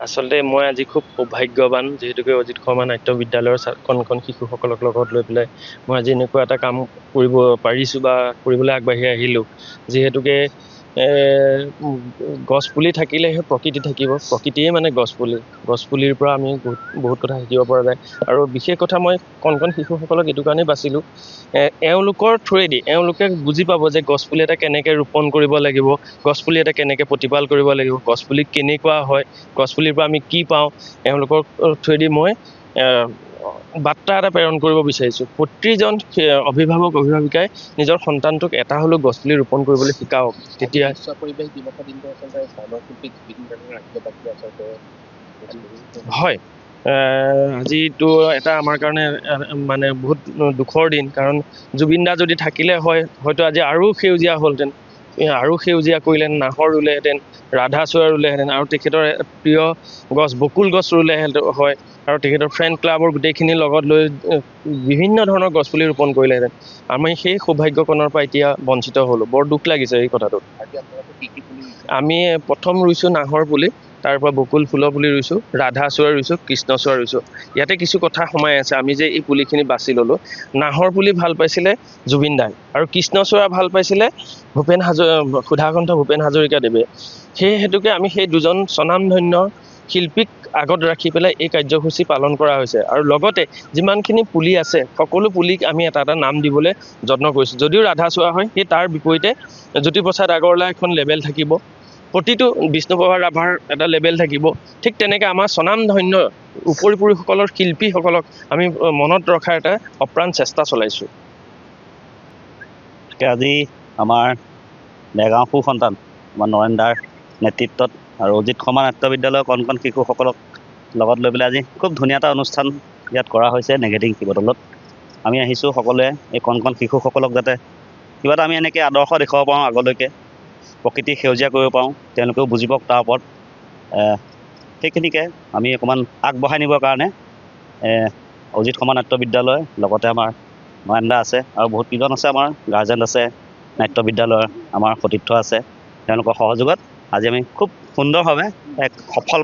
আচলতে মই আজি খুব সৌভাগ্যৱান যিহেতুকে অজিত শৰ্মা নাট্য বিদ্যালয়ৰ কণ কণ শিশুসকলক লগত লৈ পেলাই মই আজি এনেকুৱা এটা কাম কৰিব পাৰিছোঁ বা কৰিবলৈ আগবাঢ়ি আহিলোঁ যিহেতুকে গছপুলি থাকিলেহে প্ৰকৃতি থাকিব, প্ৰকৃতিয়ে মানে গছপুলিৰ পৰা আমি বহুত কথা শিকিব পৰা যায়। আৰু বিশেষ কথা মই কণ কণ শিশুসকলক এইটো কাৰণেই বাচিলোঁ, এওঁলোকৰ থ্ৰুৱেদি এওঁলোকে বুজি পাব যে গছপুলি এটা কেনেকৈ ৰোপণ কৰিব লাগিব, গছপুলি এটা কেনেকৈ প্ৰতিপাল কৰিব লাগিব, গছপুলি কেনেকুৱা হয়, গছপুলিৰ পৰা আমি কি পাওঁ, এওঁলোকৰ থ্ৰুৱেদি মই বাৰ্তা এটা প্ৰেৰণ কৰিব বিচাৰিছোঁ। প্ৰতিজন অভিভাৱিকাই নিজৰ সন্তানটোক এটা হ'লেও গছপুলি ৰোপণ কৰিবলৈ শিকাওক। তেতিয়া পৰিৱেশ দিৱসৰ দিনটো আচলতে স্থানশিল্পীক বিভিন্ন ধৰণৰ ৰাজ্য বাকী আচলতে হয়, আজিতো এটা আমাৰ কাৰণে মানে বহুত দুখৰ দিন, কাৰণ জুবিন দা যদি থাকিলে হয় হয়তো আজি আৰু সেউজীয়া হ'লহেঁতেন, আৰু সেউজীয়া কৰিলেহেঁতেন, নাহৰ ৰুলেহেঁতেন, ৰাধাচূড়া ৰুলেহেঁতেন, আৰু তেখেতৰ প্ৰিয় গছ বকুল গছ ৰুলেহেঁতেন হয়, আৰু তেখেতৰ ফ্ৰেণ্ড ক্লাবৰ গোটেইখিনি লগত লৈ বিভিন্ন ধৰণৰ গছপুলি ৰোপণ কৰিলেহেঁতেন। আমি সেই সৌভাগ্যকণৰ পৰা এতিয়া বঞ্চিত হ'লোঁ। বৰ দুখ লাগিছে এই কথাটোত। আমি প্ৰথম ৰুইছোঁ নাহৰ পুলি, তাৰ পৰা বকুল ফুলৰ পুলি ৰুইছোঁ, ৰাধাচূড়া ৰুইছোঁ, কৃষ্ণচূড়া ৰুইছোঁ। ইয়াতে কিছু কথা সোমাই আছে। আমি যে এই পুলিখিনি বাছি ল'লোঁ, নাহৰ পুলি ভাল পাইছিলে জুবিন দাই আৰু কৃষ্ণচূড়া ভাল পাইছিলে সুধাকণ্ঠ ভূপেন হাজৰিকাদেৱে। সেই হেতুকে আমি সেই দুজন স্বনামধন্য শিল্পীক আগত ৰাখি পেলাই এই কাৰ্যসূচী পালন কৰা হৈছে। আৰু লগতে যিমানখিনি পুলি আছে সকলো পুলিক আমি এটা এটা নাম দিবলৈ যত্ন কৰিছোঁ। যদিও ৰাধাচূড়া হয়, সেই তাৰ বিপৰীতে জ্যোতিপ্ৰসাদ আগৰৱালা এখন লেবেল থাকিব, প্ৰতিটো বিষ্ণুপ্ৰসাদ ৰাভাৰ এটা লেবেল থাকিব। ঠিক তেনেকৈ আমাৰ স্বনামধন্য উপৰি পুৰুষসকলৰ শিল্পীসকলক আমি মনত ৰখাৰ এটা অপ্ৰাণ চেষ্টা চলাইছোঁ। আজি আমাৰ দেগাঁও সুসন্তান আমাৰ নৰেন দাৰ নেতৃত্বত আৰু অজিত শৰ্মা নাট্য বিদ্যালয়ৰ কণ কণ শিশুসকলক লগত লৈ পেলাই আজি খুব ধুনীয়া এটা অনুষ্ঠান ইয়াত কৰা হৈছে নেগেটিং শিৱদৌলত। আমি আহিছোঁ সকলোৱে এই কণ কণ শিশুসকলক যাতে কিবা এটা আমি এনেকৈ আদৰ্শ দেখুৱাব পাৰোঁ, আগলৈকে প্ৰকৃতি সেউজীয়া কৰিব পাৰোঁ, তেওঁলোকেও বুজি পাওক তাৰ ওপৰত। সেইখিনিকে আমি অকণমান আগবঢ়াই নিবৰ কাৰণে অজিত শৰ্মা নাট্য বিদ্যালয়, লগতে আমাৰ নৰেন দা আছে আৰু বহুত কেইজন আছে, আমাৰ গাৰ্জেন আছে নাট্য বিদ্যালয়ৰ, আমাৰ সতীৰ্থ আছে, তেওঁলোকৰ সহযোগত আজি আমি খুব সুন্দৰভাৱে এক সফল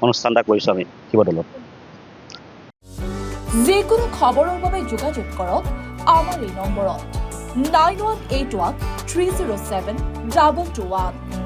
অনুষ্ঠান এটা কৰিছোঁ আমি শিৱদৌলত। যিকোনো খবৰৰ বাবে যোগাযোগ কৰক আমাৰ এই নম্বৰত 9181 307 221।